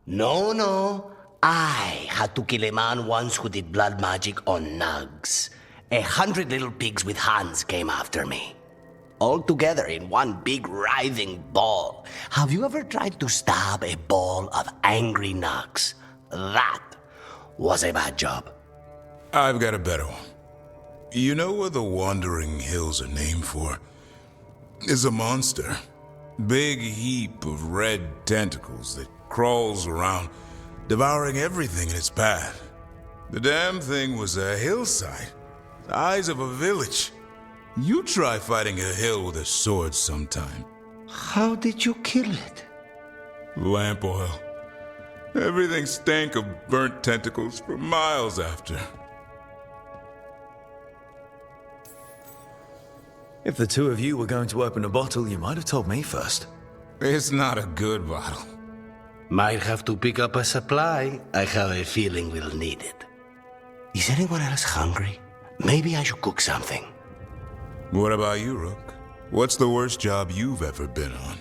No. I had to kill a man once who did blood magic on nugs. 100 little pigs with hands came after me. All together in one big writhing ball. Have you ever tried to stab a ball of angry nugs? That was a bad job. I've got a better one. You know what the Wandering Hills are named for? It's a monster. Big heap of red tentacles that crawls around, devouring everything in its path. The damn thing was a hillside, the size of a village. You try fighting a hill with a sword sometime. How did you kill it? Lamp oil. Everything stank of burnt tentacles for miles after. If the two of you were going to open a bottle, you might have told me first. It's not a good bottle. Might have to pick up a supply. I have a feeling we'll need it. Is anyone else hungry? Maybe I should cook something. What about you, Rook? What's the worst job you've ever been on?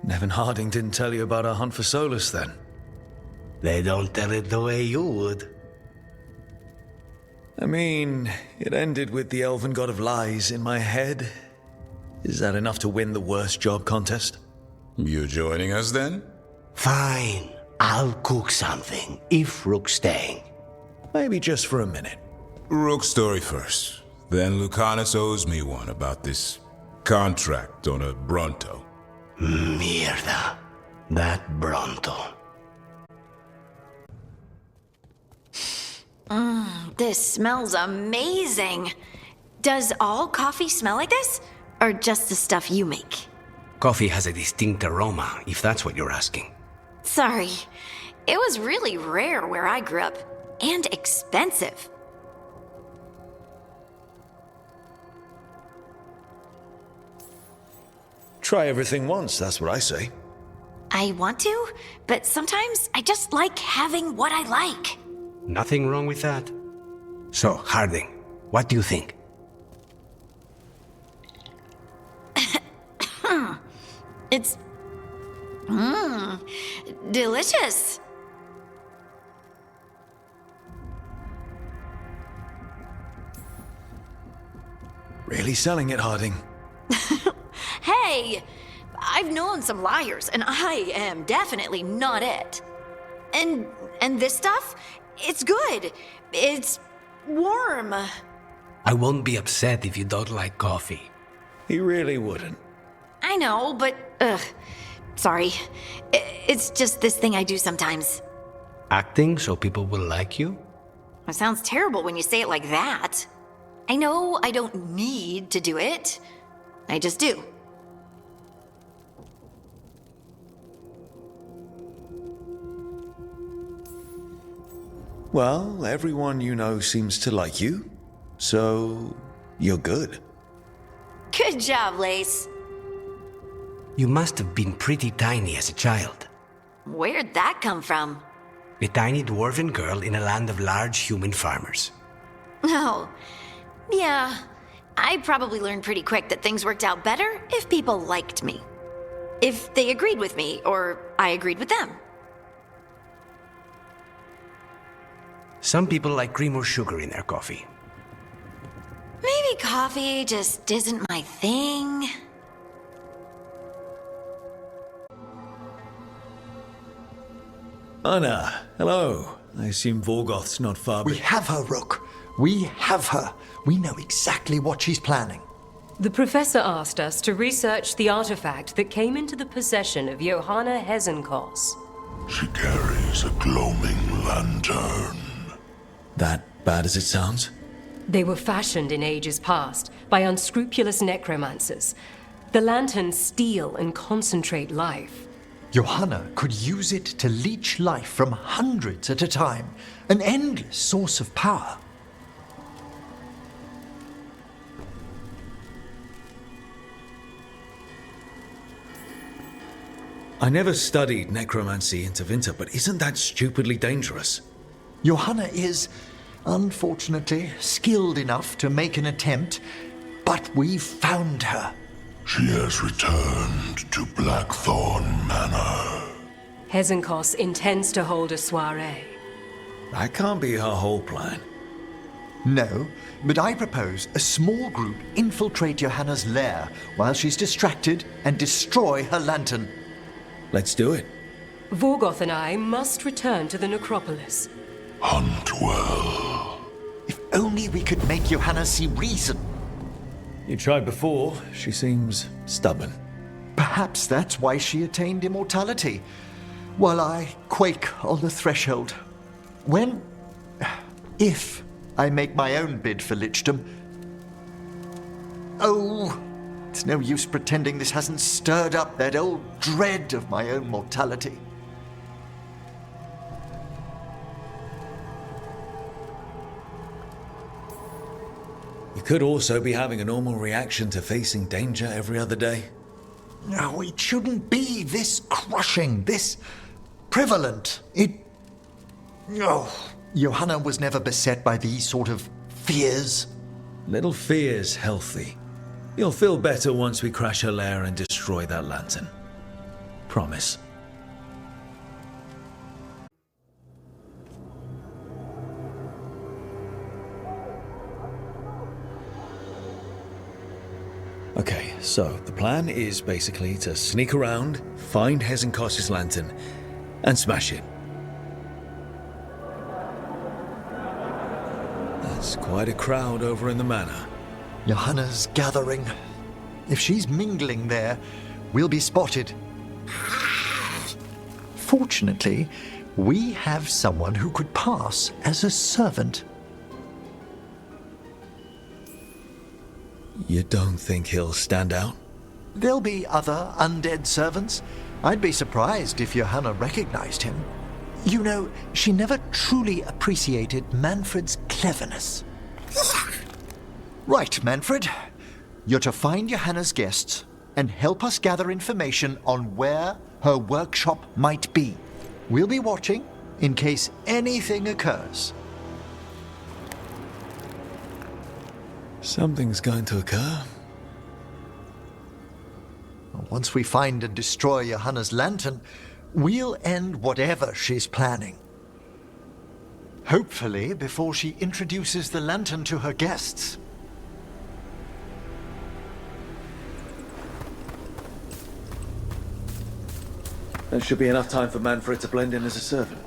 Nevin Harding didn't tell you about our hunt for Solus, then? They don't tell it the way you would. I mean, it ended with the Elven God of Lies in my head. Is that enough to win the worst job contest? You joining us then? Fine. I'll cook something, if Rook's staying. Maybe just for a minute. Rook's story first. Then Lucanus owes me one about this contract on a Bronto. Mierda. That Bronto. This smells amazing. Does all coffee smell like this? Or just the stuff you make? Coffee has a distinct aroma, if that's what you're asking. Sorry. It was really rare where I grew up. And expensive. Try everything once, that's what I say. I want to, but sometimes I just like having what I like. Nothing wrong with that. So, Harding, what do you think? It's... delicious. Really selling it, Harding. Hey, I've known some liars, and I am definitely not it. And this stuff, it's good. It's warm. I won't be upset if you don't like coffee. He really wouldn't. I know, but, sorry. It's just this thing I do sometimes. Acting so people will like you? It sounds terrible when you say it like that. I know I don't need to do it. I just do. Well, everyone you know seems to like you, so you're good. Good job, Lace. You must have been pretty tiny as a child. Where'd that come from? A tiny dwarven girl in a land of large human farmers. Oh, yeah. I probably learned pretty quick that things worked out better if people liked me. If they agreed with me, or I agreed with them. Some people like cream or sugar in their coffee. Maybe coffee just isn't my thing. Anna, hello. I assume Vorgoth's not far We have her, Rook. We have her. We know exactly what she's planning. The professor asked us to research the artifact that came into the possession of Johanna Hezenkoss. She carries a gloaming lantern. That bad as it sounds? They were fashioned in ages past by unscrupulous necromancers. The lanterns steal and concentrate life. Johanna could use it to leech life from hundreds at a time, an endless source of power. I never studied necromancy in Tevinter, but isn't that stupidly dangerous? Johanna is, unfortunately, skilled enough to make an attempt, but we've found her. She has returned to Blackthorne Manor. Hezenkoss intends to hold a soiree. That can't be her whole plan. No, but I propose a small group infiltrate Johanna's lair while she's distracted and destroy her lantern. Let's do it. Vorgoth and I must return to the necropolis. Hunt well. If only we could make Johanna see reason. You tried before. She seems stubborn. Perhaps that's why she attained immortality, while I quake on the threshold. If I make my own bid for lichdom. Oh, it's no use pretending this hasn't stirred up that old dread of my own mortality. You could also be having a normal reaction to facing danger every other day. No, it shouldn't be this crushing, this prevalent. No. Johanna was never beset by these sort of fears. Little fear's healthy. You'll feel better once we crash her lair and destroy that lantern. Promise. Okay, so the plan is basically to sneak around, find Hezenkoss's lantern, and smash it. That's quite a crowd over in the manor. Johanna's gathering. If she's mingling there, we'll be spotted. Fortunately, we have someone who could pass as a servant. You don't think he'll stand out? There'll be other undead servants. I'd be surprised if Johanna recognized him. You know, she never truly appreciated Manfred's cleverness. Right, Manfred. You're to find Johanna's guests and help us gather information on where her workshop might be. We'll be watching in case anything occurs. Something's going to occur. Once we find and destroy Johanna's lantern, we'll end whatever she's planning. Hopefully before she introduces the lantern to her guests. There should be enough time for Manfred to blend in as a servant.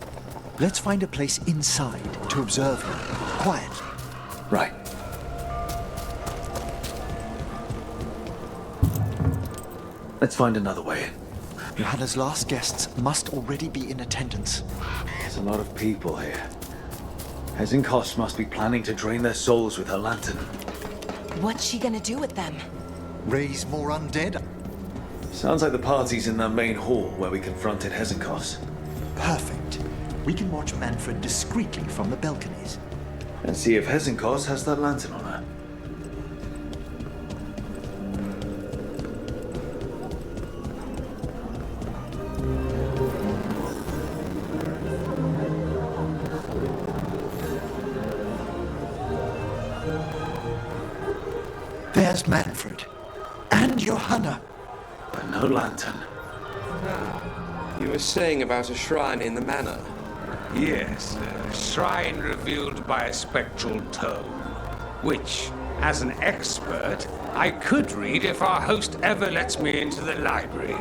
Let's find a place inside to observe her. Quiet. Right. Let's find another way in. Johanna's last guests must already be in attendance. There's a lot of people here. Hezenkoss must be planning to drain their souls with her lantern. What's she gonna do with them? Raise more undead? Sounds like the party's in the main hall where we confronted Hezenkoss. Perfect. We can watch Manfred discreetly from the balconies. And see if Hezenkoss has that lantern on her. There's Manfred. And Johanna. But no lantern. You were saying about a shrine in the manor? Yes, a shrine revealed by a spectral tome, which, as an expert, I could read if our host ever lets me into the library.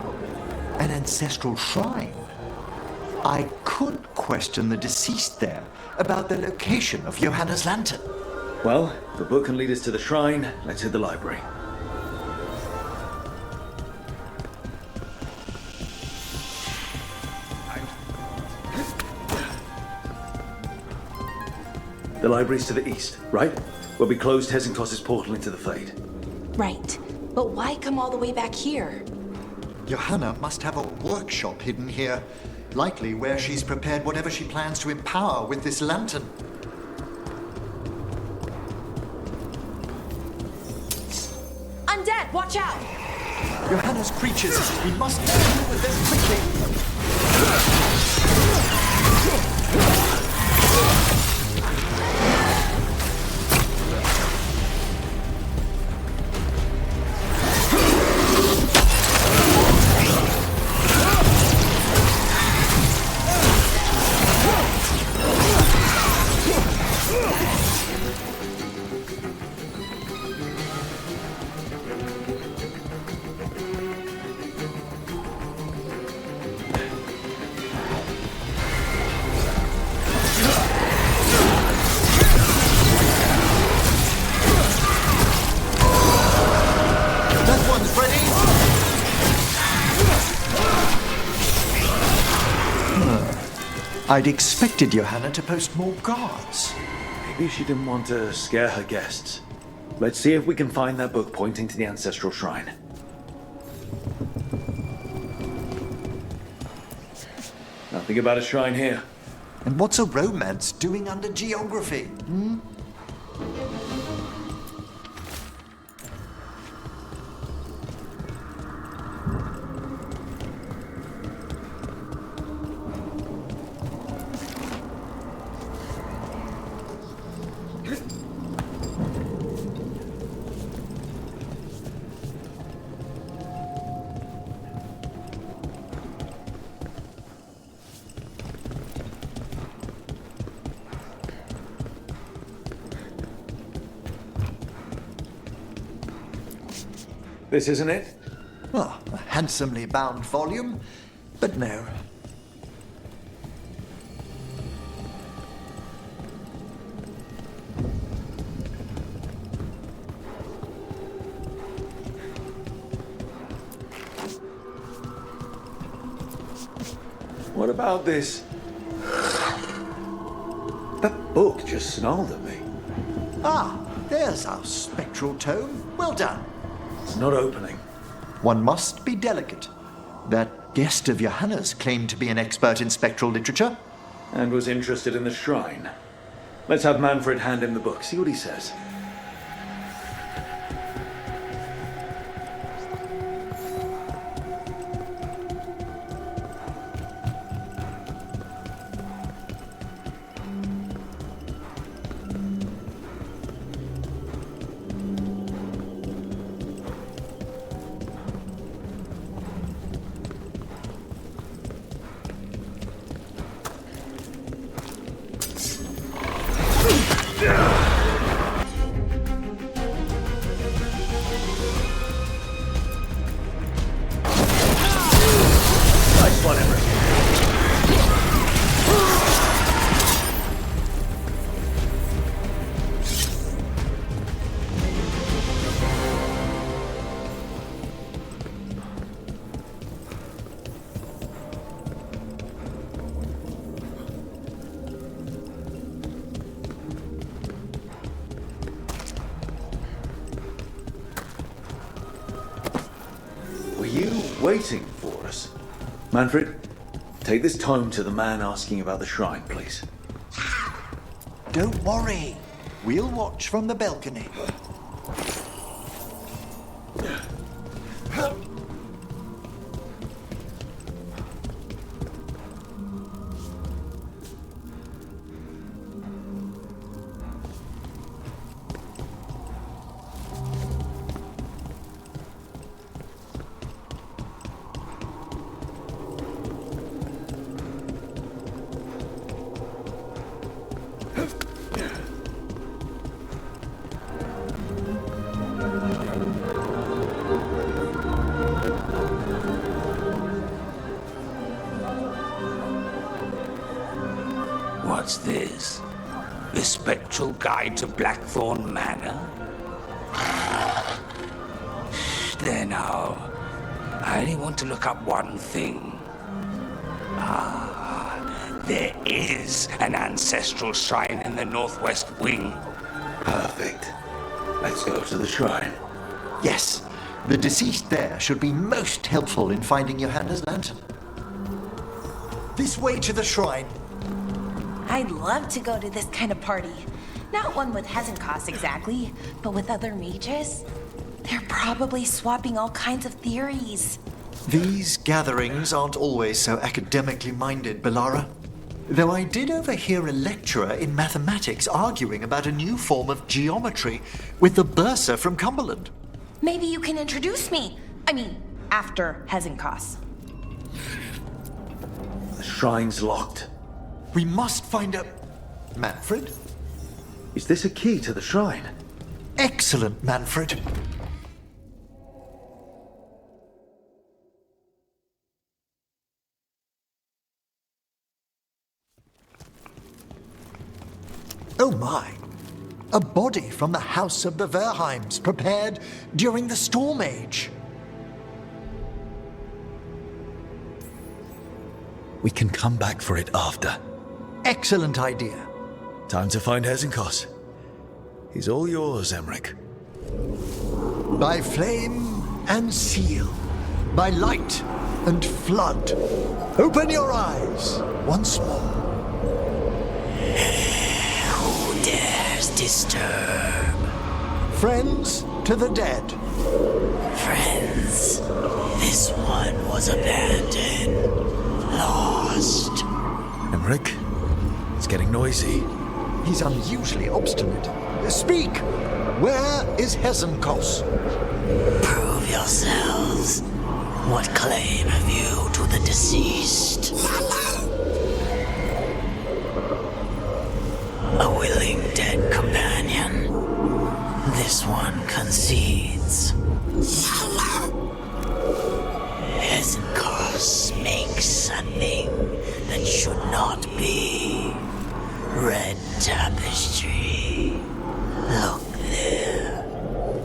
An ancestral shrine. I could question the deceased there about the location of Johanna's lantern. Well, if the book can lead us to the shrine, let's hit the library. The library's to the east, right? Where we closed Hezenkoss's portal into the Fade. Right. But why come all the way back here? Johanna must have a workshop hidden here, likely where she's prepared whatever she plans to empower with this lantern. Undead, watch out! Johanna's creatures, we must deal with them quickly. I'd expected Johanna to post more guards. Maybe she didn't want to scare her guests. Let's see if we can find that book pointing to the ancestral shrine. Nothing about a shrine here. And what's a romance doing under geography? This isn't it? Oh, a handsomely bound volume, but no. What about this? That book just snarled at me. Ah, there's our spectral tome. Well done. It's not opening. One must be delicate. That guest of Johanna's claimed to be an expert in spectral literature. And was interested in the shrine. Let's have Manfred hand him the book, see what he says. Nice one, Emmrich. Were you waiting for us? Manfred, take this tome to the man asking about the shrine, please. Don't worry. We'll watch from the balcony. What's this? The Spectral Guide to Blackthorne Manor? There now. I only want to look up one thing. There is an ancestral shrine in the northwest wing. Perfect. Let's go to the shrine. Yes, The deceased there should be most helpful in finding Johanna's lantern. This way to the shrine. I'd love to go to this kind of party. Not one with Hezenkoss exactly, but with other mages. They're probably swapping all kinds of theories. These gatherings aren't always so academically minded, Bellara. Though I did overhear a lecturer in mathematics arguing about a new form of geometry with the bursar from Cumberland. Maybe you can introduce me. I mean, after Hezenkoss. The shrine's locked. We must find a... Manfred? Is this a key to the shrine? Excellent, Manfred. Oh my! A body from the House of the Verheims, prepared during the Storm Age. We can come back for it after. Excellent idea. Time to find Hezenkoss. He's all yours, Emmrich. By flame and seal, by light and flood, open your eyes once more. Who dares disturb? Friends to the dead. Friends, this one was abandoned, lost. Emmrich, it's getting noisy. He's unusually obstinate. Speak! Where is Hezenkoss? Prove yourselves. What claim have you to the deceased? A willing dead companion. This one concedes. Hezenkoss makes a thing that should not be. Red tapestry. Look there.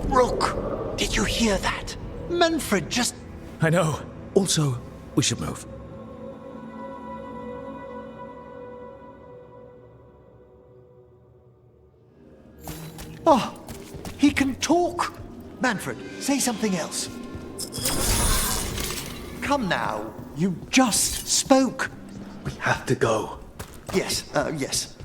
Rook, did you hear that? Manfred just... I know. Also, we should move. Oh, he can talk. Manfred, say something else. Come now, you just spoke. We have to go. Yes, yes.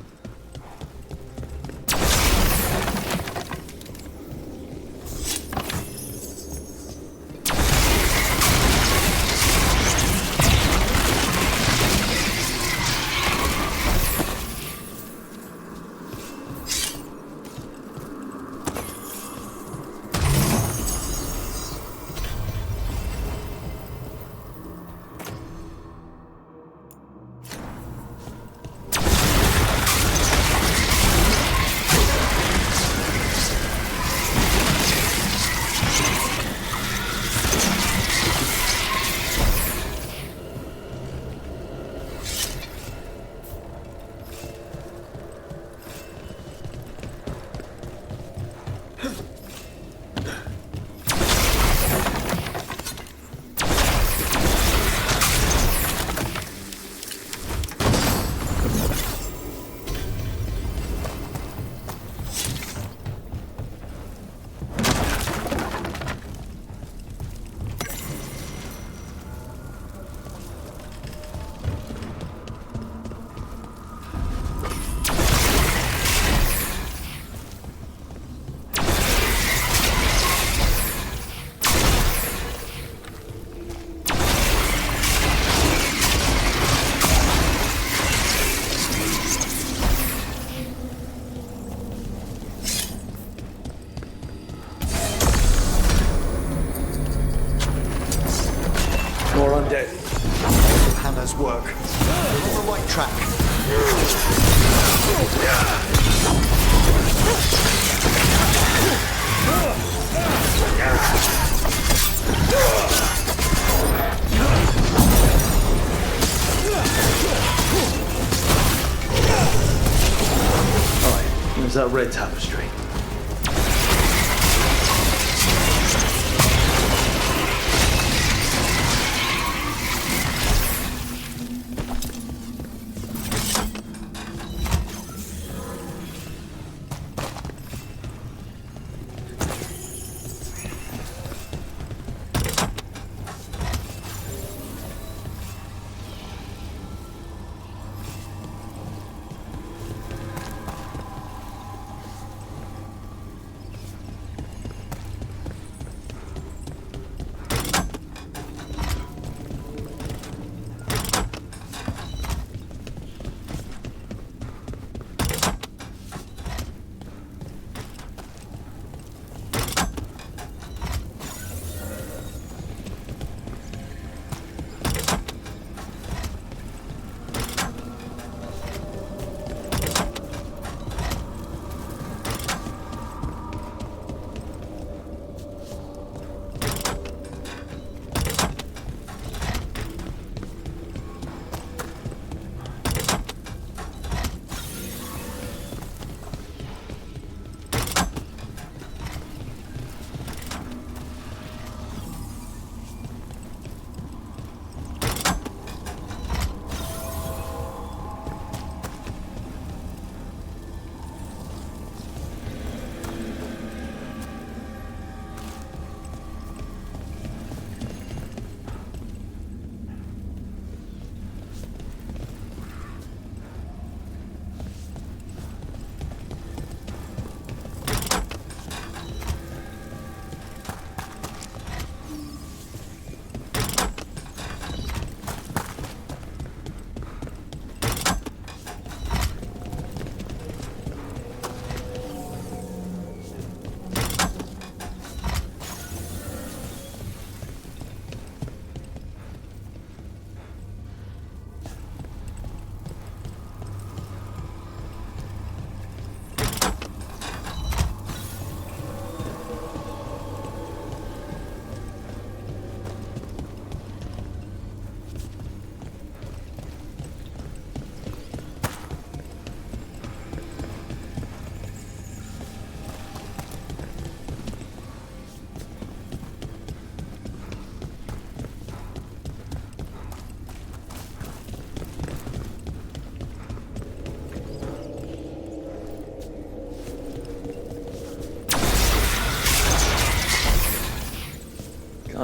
Johanna's work. We're on the right track. Alright, there's that red tapestry.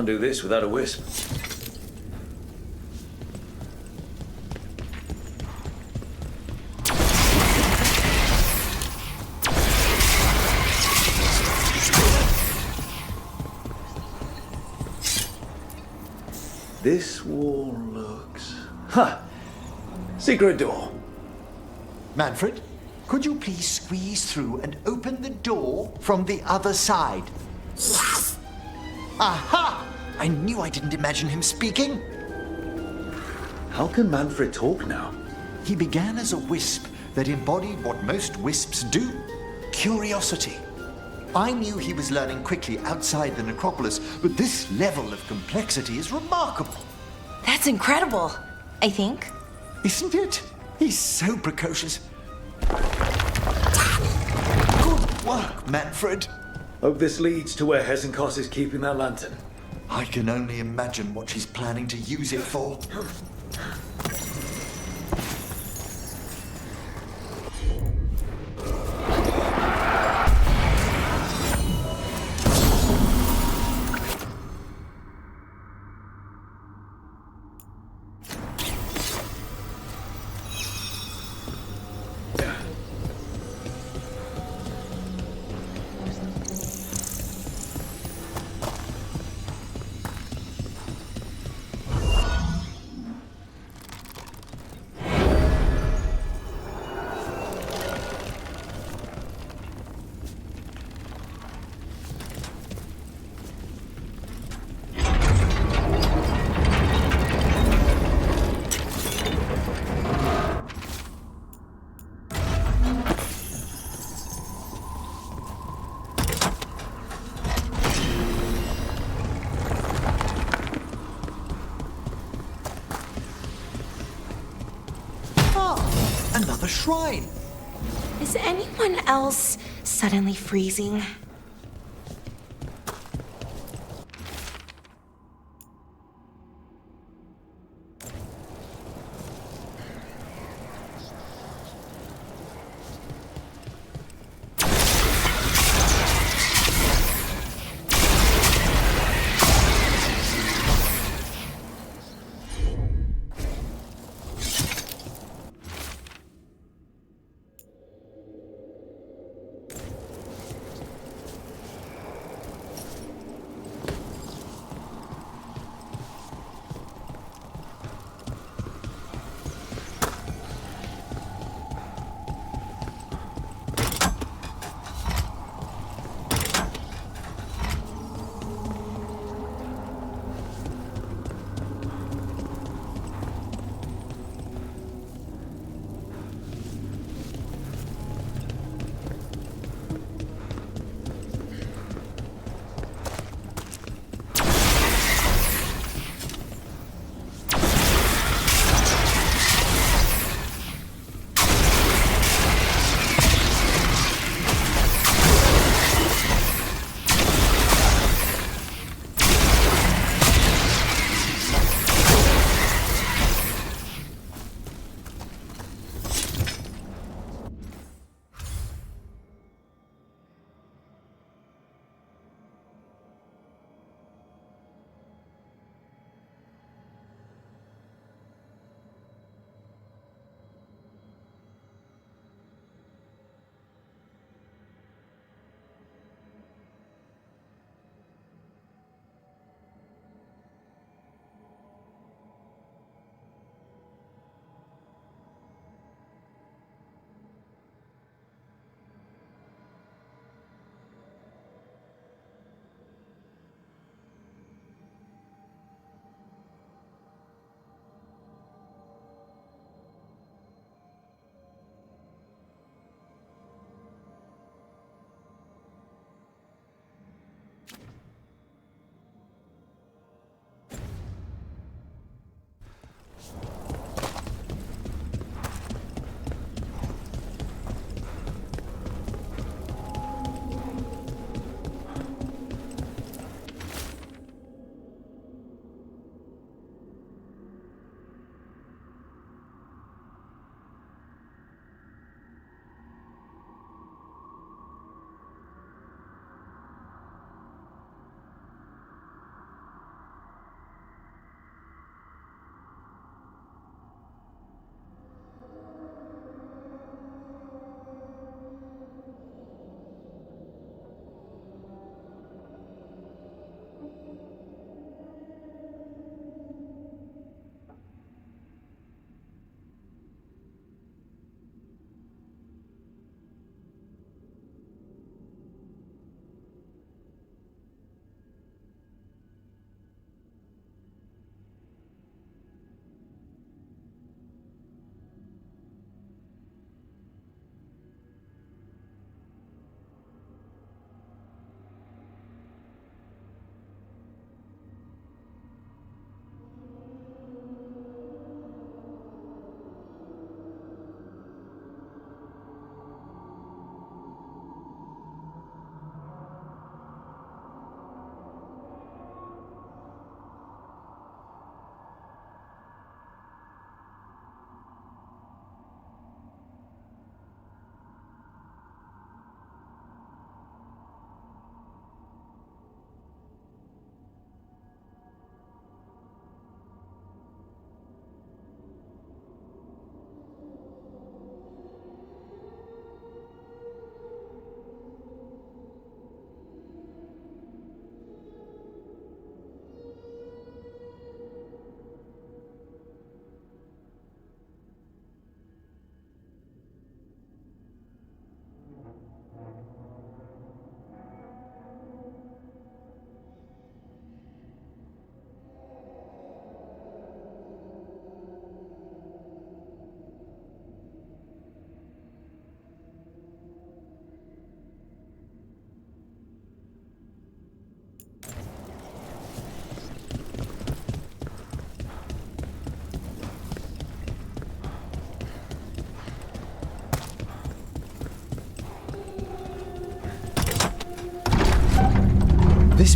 Can't do this without a wisp. This wall looks... Ha! Secret door. Manfred, could you please squeeze through and open the door from the other side? Yes! Aha! I knew I didn't imagine him speaking. How can Manfred talk now? He began as a wisp that embodied what most wisps do: curiosity. I knew he was learning quickly outside the necropolis, but this level of complexity is remarkable. That's incredible, I think. Isn't it? He's so precocious. Good work, Manfred. Hope this leads to where Hezenkoss is keeping that lantern. I can only imagine what she's planning to use it for. Another shrine. Is anyone else suddenly freezing?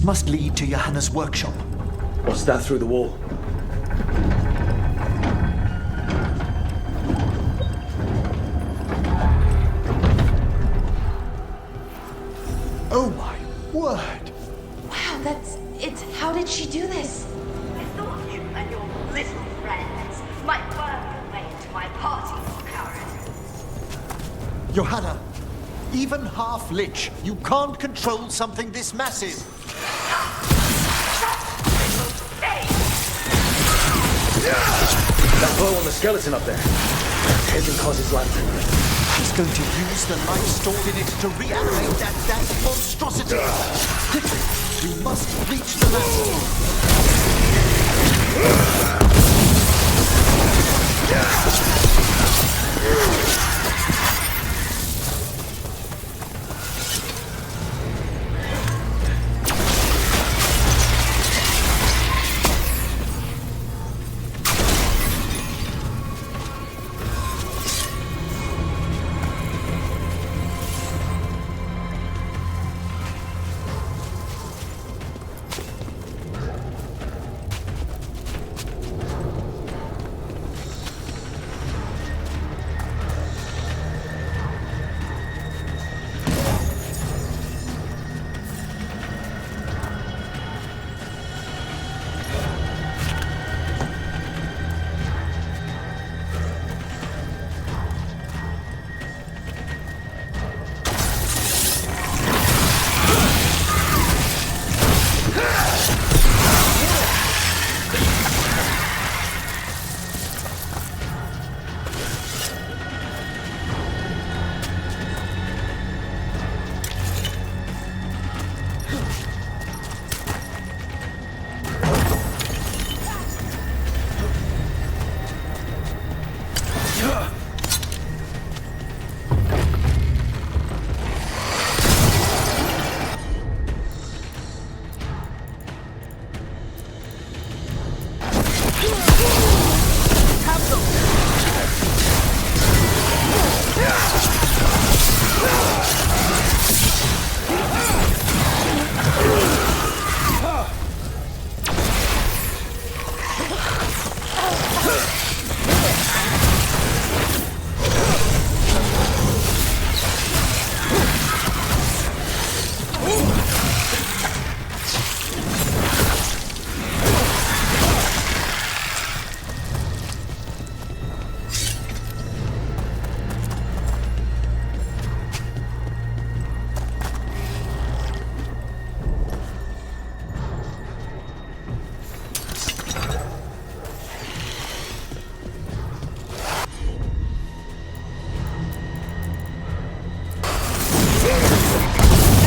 must lead to Johanna's workshop. What's that through the wall? Oh my word! Wow, how did she do this? I thought you and your little friends might work your way into my party, Volkarin. Johanna, even half-lich, you can't control something this massive. That blow on the skeleton up there. Hezenkoss' lantern. She's going to use the life stored in it to reanimate that damn monstrosity. Quickly, we must reach the lantern.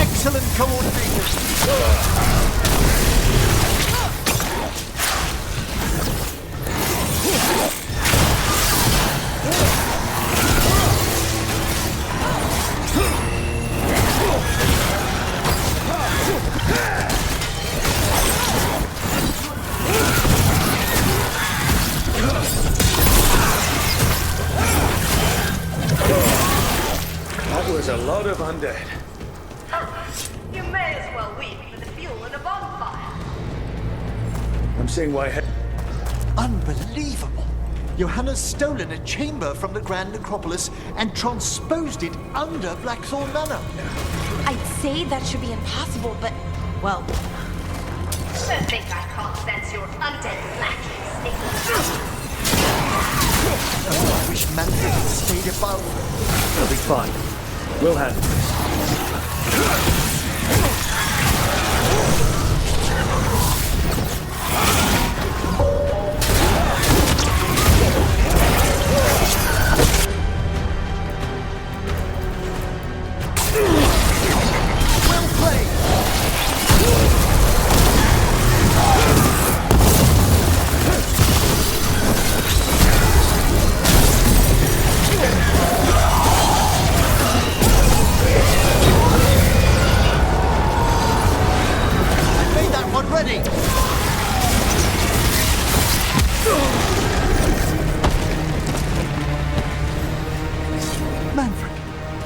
Excellent coordination. That was a lot of undead. You may as well weep for the fuel in a bonfire. I'm seeing why. Unbelievable! Johanna's stolen a chamber from the Grand Necropolis and transposed it under Blackthorne Manor. I'd say that should be impossible, but, well... Don't think I can't sense your undead lackey sneaking through. Oh, I wish Manfred had stayed above. It'll be fine. We'll handle this.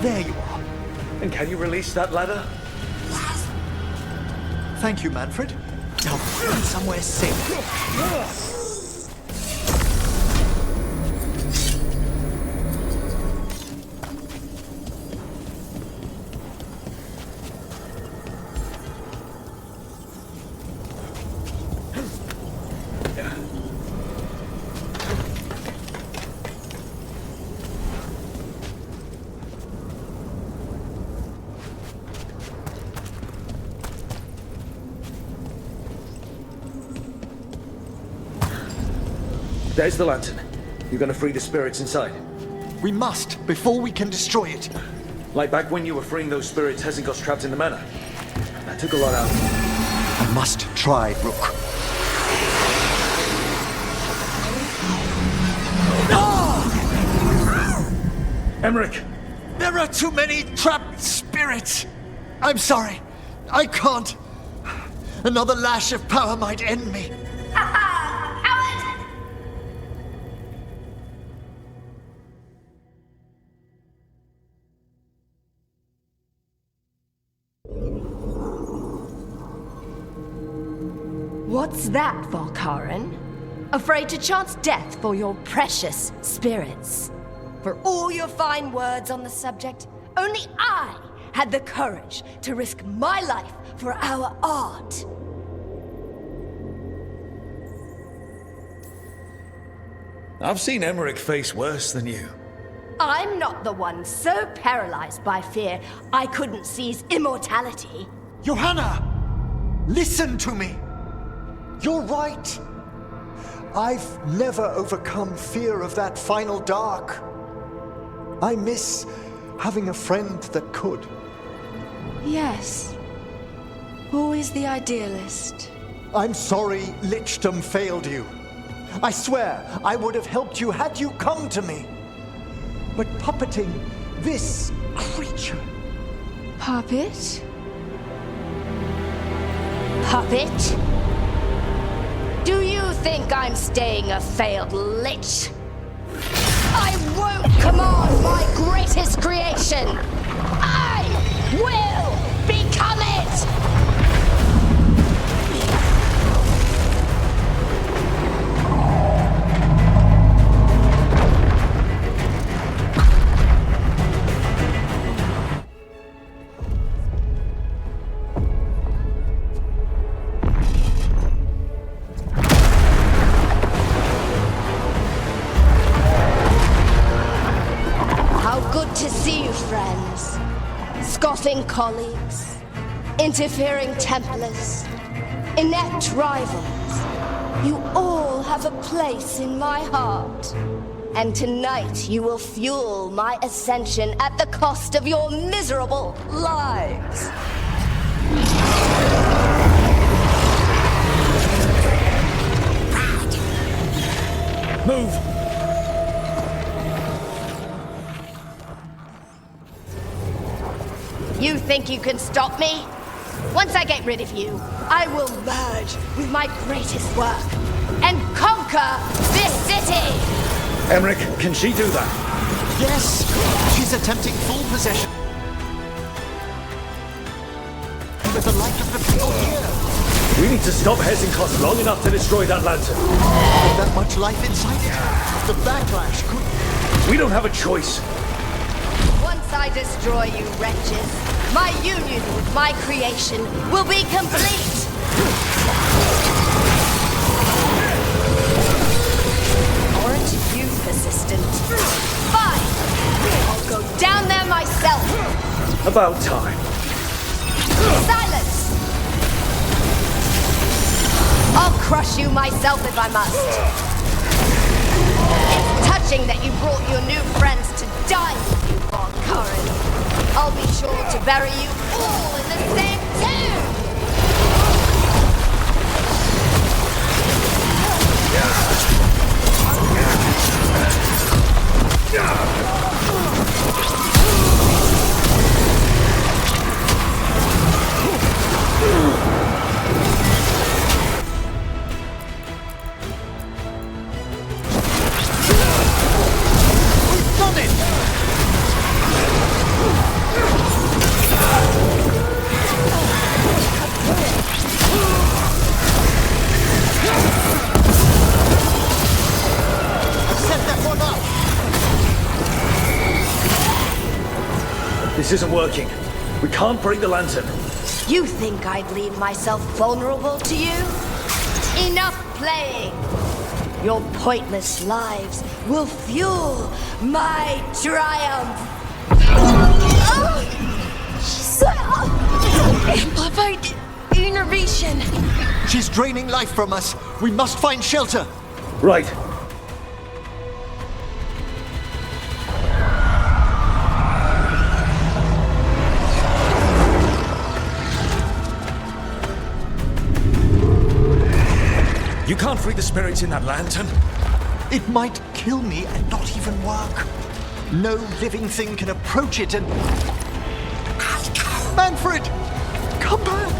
There you are. And can you release that ladder? Thank you, Manfred. Now find somewhere safe. There's the lantern. You're gonna free the spirits inside? We must, before we can destroy it. Like back when you were freeing those spirits Hezenkoss trapped in the manor. That took a lot out. I must try, Rook. Emmrich! There are too many trapped spirits! I'm sorry. I can't. Another lash of power might end me. What's that, Volkarin? Afraid to chance death for your precious spirits? For all your fine words on the subject, only I had the courage to risk my life for our art. I've seen Emmrich face worse than you. I'm not the one so paralyzed by fear I couldn't seize immortality. Johanna! Listen to me! You're right. I've never overcome fear of that final dark. I miss having a friend that could. Yes. Always the idealist. I'm sorry Lichdom failed you. I swear I would have helped you had you come to me. But puppeting this creature... Puppet? Puppet? Do you think I'm staying a failed lich? I won't command my greatest creation! I will become it! To see you, friends. Scoffing colleagues, interfering Templars, inept rivals. You all have a place in my heart. And tonight you will fuel my ascension at the cost of your miserable lives. Move! You think you can stop me? Once I get rid of you, I will merge with my greatest work and conquer this city! Emmrich, can she do that? Yes! She's attempting full possession. With the light of the people here. We need to stop Hezenkoss long enough to destroy that lantern. With that much life inside it, the backlash could... We don't have a choice. Once I destroy you wretches, my union with my creation will be complete! Aren't you persistent? Fine! I'll go down there myself! About time. Silence! I'll crush you myself if I must. It's touching that you brought your new friends to die with you, Volkarin. I'll be sure to bury you all in the same tomb! We've done it! This isn't working. We can't bring the lantern. You think I'd leave myself vulnerable to you? Enough playing! Your pointless lives will fuel my triumph! Amplified innervation. She's draining life from us. We must find shelter. Right. You can't free the spirits in that lantern. It might kill me and not even work. No living thing can approach it and... Manfred! Come back!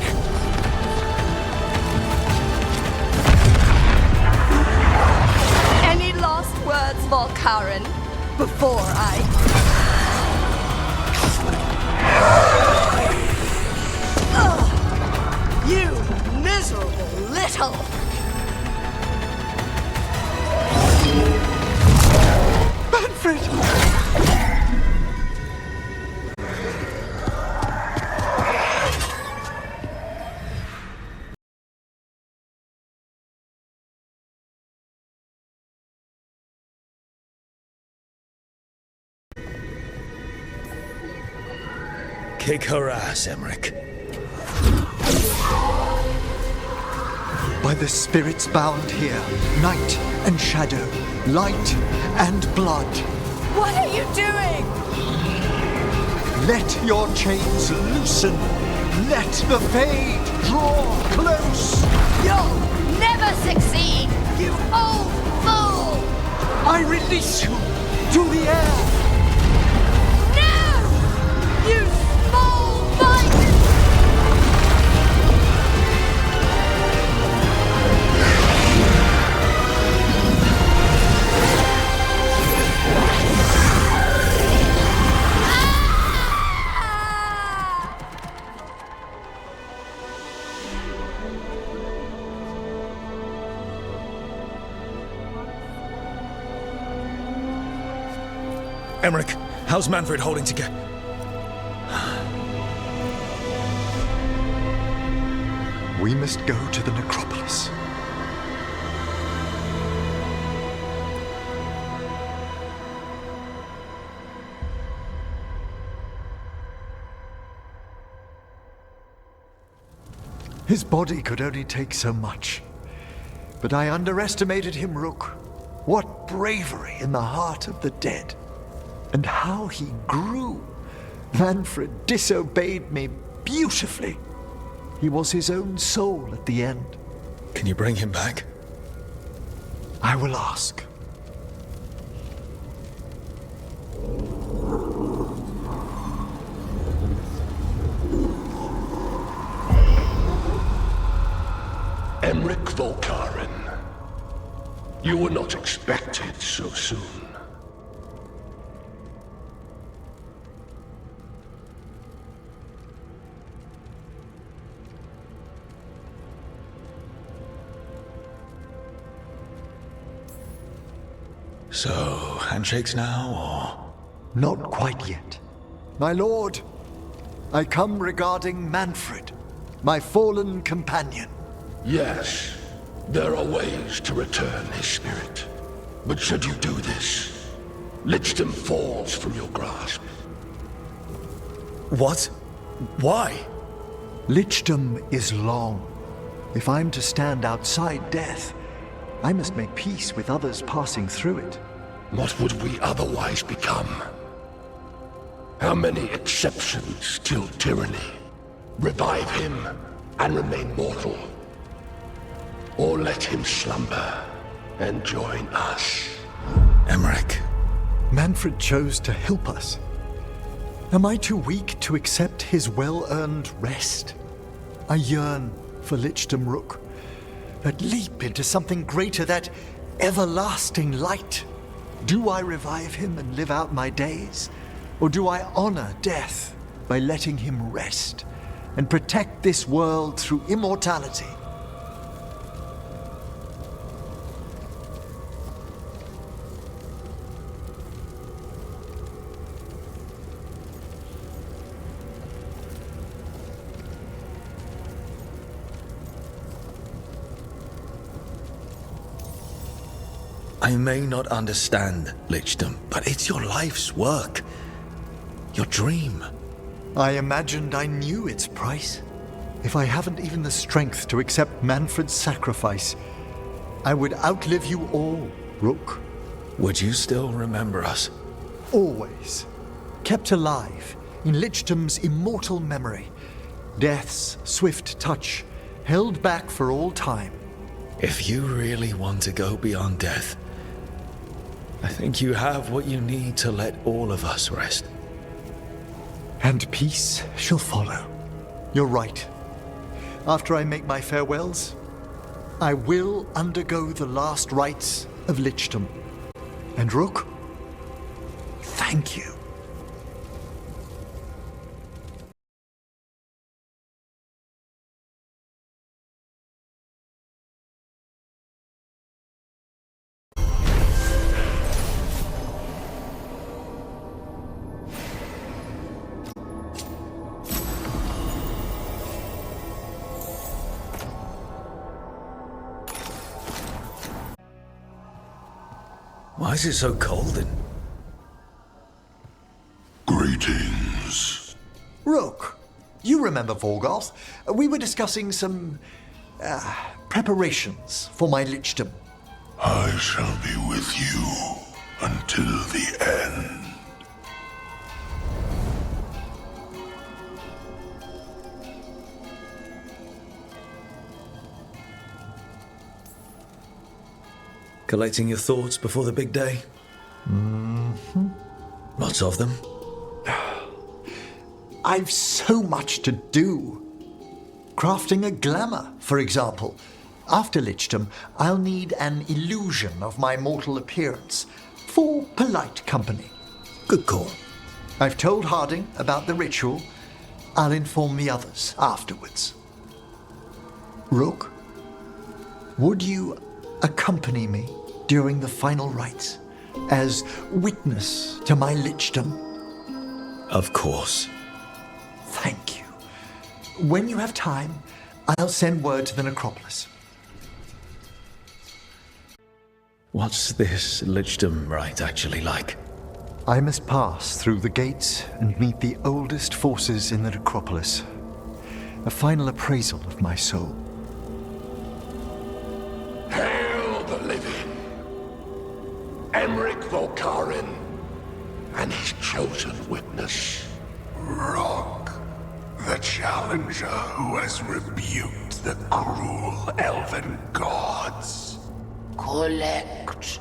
Any last words, Volkarin, before I... You miserable little... Manfred! Kick her ass, Emmrich. By the spirits bound here, night and shadow, light and blood. What are you doing? Let your chains loosen. Let the fade draw close. You'll never succeed, you old fool! I release you to the air. No! You small minded! Emmrich, how's Manfred holding together? We must go to the necropolis. His body could only take so much. But I underestimated him, Rook. What bravery in the heart of the dead. And how he grew. Manfred disobeyed me beautifully. He was his own soul at the end. Can you bring him back? I will ask. Emmrich Volkarin. You were not expected so soon. So, handshakes now, or...? Not quite yet. My lord, I come regarding Manfred, my fallen companion. Yes, there are ways to return his spirit. But should you do this, Lichdom falls from your grasp. What? Why? Lichdom is long. If I'm to stand outside death, I must make peace with others passing through it. What would we otherwise become? How many exceptions till tyranny? Revive him and remain mortal. Or let him slumber and join us. Emmrich. Manfred chose to help us. Am I too weak to accept his well-earned rest? I yearn for Lichdom Rook, that leap into something greater, that everlasting light. Do I revive him and live out my days? Or do I honor death by letting him rest and protect this world through immortality? I may not understand Lichdom, but it's your life's work. Your dream. I imagined I knew its price. If I haven't even the strength to accept Manfred's sacrifice, I would outlive you all, Rook. Would you still remember us? Always. Kept alive in Lichdom's immortal memory. Death's swift touch, held back for all time. If you really want to go beyond death, I think you have what you need to let all of us rest. And peace shall follow. You're right. After I make my farewells, I will undergo the last rites of Lichdom. And Rook, thank you. Why is it so cold in... Greetings. Rook, you remember Veilguard? We were discussing some preparations for my Lichdom. I shall be with you until the end. Collecting your thoughts before the big day? Mm-hmm. Lots of them? I've so much to do. Crafting a glamour, for example. After Lichdom, I'll need an illusion of my mortal appearance for polite company. Good call. I've told Harding about the ritual. I'll inform the others afterwards. Rook, would you accompany me during the final rites as witness to my Lichdom? Of course. Thank you. When you have time, I'll send word to the necropolis. What's this Lichdom rite actually like? I must pass through the gates and meet the oldest forces in the necropolis. A final appraisal of my soul. Hail the living! Emmrich Volkarin and his chosen witness, Rock, the challenger who has rebuked the cruel elven gods. Collect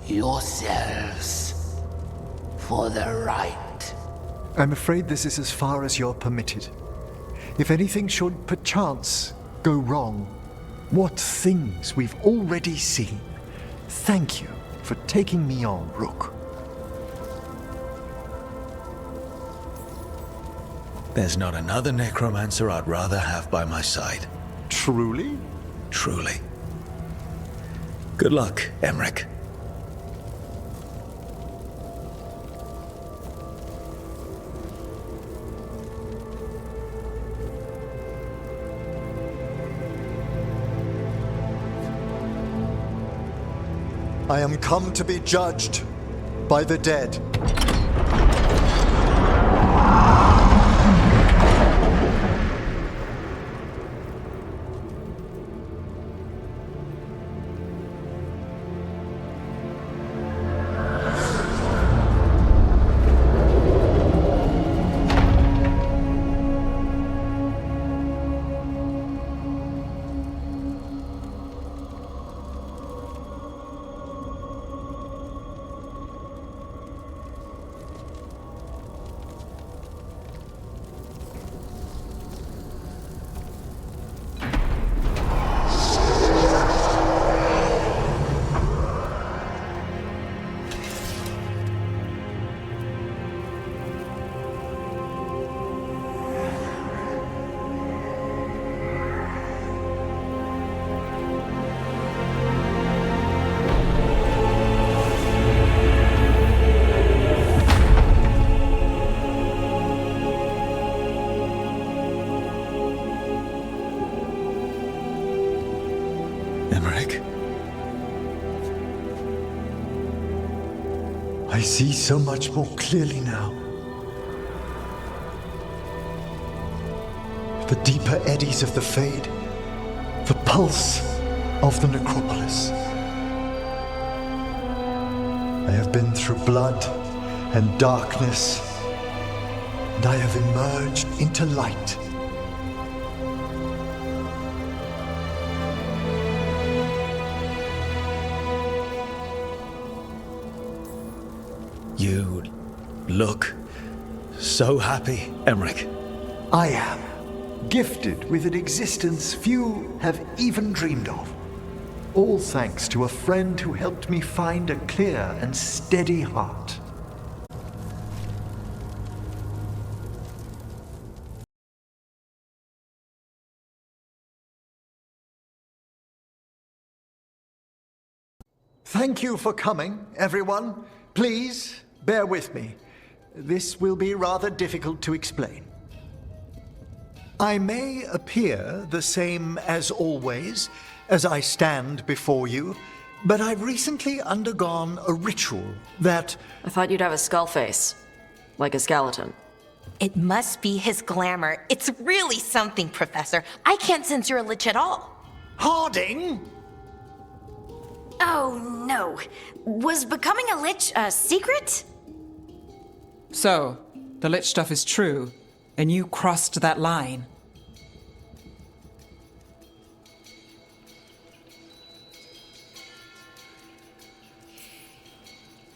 yourselves for the right. I'm afraid this is as far as you're permitted. If anything should perchance go wrong, what things we've already seen. Thank you for taking me on, Rook. There's not another necromancer I'd rather have by my side. Truly? Truly. Good luck, Emmrich. I am come to be judged by the dead. I see so much more clearly now. The deeper eddies of the Fade, the pulse of the necropolis. I have been through blood and darkness, and I have emerged into light. You look so happy, Emmrich. I am gifted with an existence few have even dreamed of. All thanks to a friend who helped me find a clear and steady heart. Thank you for coming, everyone. Please, bear with me. This will be rather difficult to explain. I may appear the same as always, as I stand before you, but I've recently undergone a ritual that... I thought you'd have a skull face, like a skeleton. It must be his glamour. It's really something, Professor. I can't sense you're a lich at all. Harding? Oh, no. Was becoming a lich a secret? So, the lich stuff is true, and you crossed that line.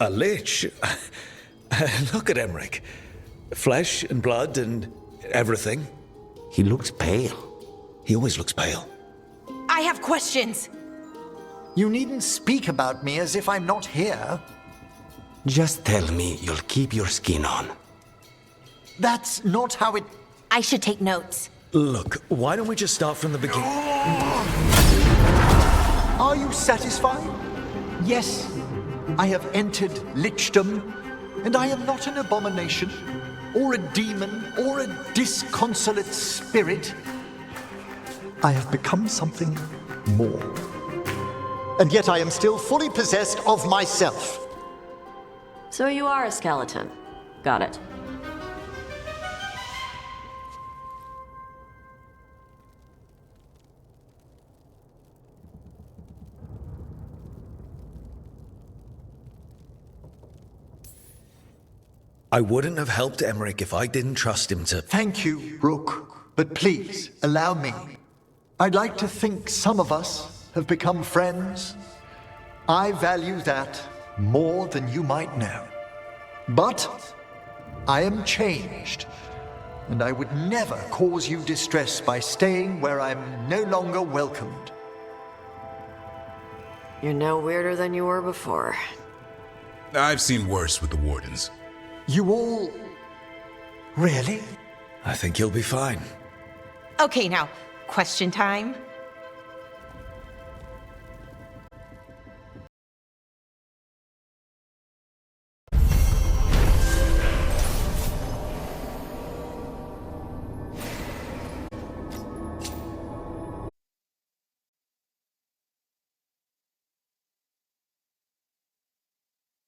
A lich? Look at Emmrich. Flesh and blood and everything. He looks pale. He always looks pale. I have questions. You needn't speak about me as if I'm not here. Just tell me you'll keep your skin on. That's not how it... I should take notes. Look, why don't we just start from the beginning? Are you satisfied? Yes, I have entered lichdom, and I am not an abomination, or a demon, or a disconsolate spirit. I have become something more. And yet I am still fully possessed of myself. So you are a skeleton. Got it. I wouldn't have helped Emmrich if I didn't trust him to... Thank you, Rook. But please, allow me. I'd like to think some of us have become friends. I value that more than you might know. But I am changed, and I would never cause you distress by staying where I'm no longer welcomed. You're no weirder than you were before. I've seen worse with the Wardens. You all... Really? I think you'll be fine. Okay, now, question time.